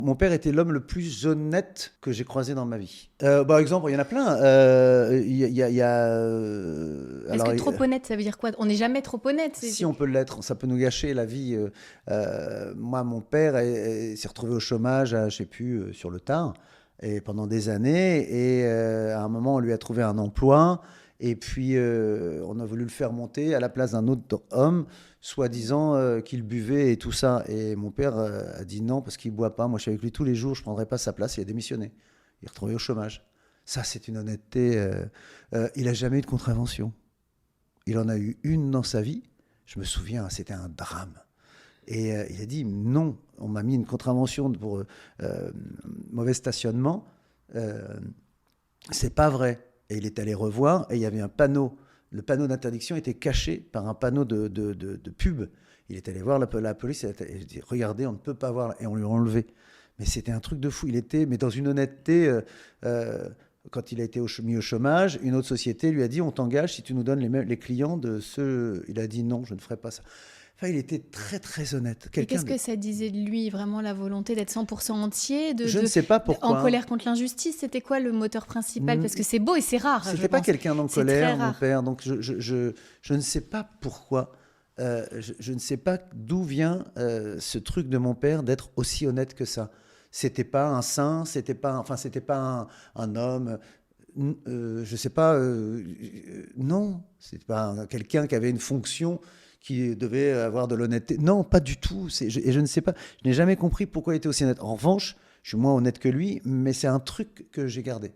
Mon père était l'homme le plus honnête que j'ai croisé dans ma vie. Par exemple, il y en a plein. Est-ce que Alors, trop honnête, ça veut dire quoi? On n'est jamais trop honnête. si on peut l'être, ça peut nous gâcher la vie. Moi, mon père s'est retrouvé au chômage, je sais plus, sur le tard, et pendant des années. Et à un moment, on lui a trouvé un emploi. Et puis, on a voulu le faire monter à la place d'un autre homme, soi-disant qu'il buvait et tout ça. Et mon père a dit non, parce qu'il ne boit pas. Moi, je suis avec lui tous les jours, je ne prendrai pas sa place. Il a démissionné. Il est retrouvé au chômage. Ça, c'est une honnêteté. Il n'a jamais eu de contravention. Il en a eu une dans sa vie. Je me souviens, c'était un drame. Et il a dit non, on m'a mis une contravention pour mauvais stationnement. Euh, c'est pas vrai. Et il est allé revoir et il y avait un panneau. Le panneau d'interdiction était caché par un panneau de pub. Il est allé voir la police et il a dit regardez, on ne peut pas voir. Et on lui a enlevé. Mais c'était un truc de fou. Il était, mais dans une honnêteté. Quand il a été mis au chômage, une autre société lui a dit on t'engage si tu nous donnes les clients de ceux. Il a dit non, je ne ferai pas ça. Enfin, il était très très honnête. Et Quelqu'un qu'est-ce de. que ça disait de lui, vraiment la volonté d'être 100% entier, Je ne sais pas en pourquoi. colère contre l'injustice? C'était quoi le moteur principal? Parce que c'est beau et c'est rare, je C'était pas pense. quelqu'un en C'est très colère, mon rare. père. Donc je ne sais pas pourquoi. Je ne sais pas d'où vient ce truc de mon père d'être aussi honnête que ça. C'était pas un saint, c'était pas un homme. Je sais pas. Non, c'est pas quelqu'un qui avait une fonction qui devait avoir de l'honnêteté. Non, pas du tout. Et je ne sais pas. Je n'ai jamais compris pourquoi il était aussi honnête. En revanche, je suis moins honnête que lui, mais c'est un truc que j'ai gardé.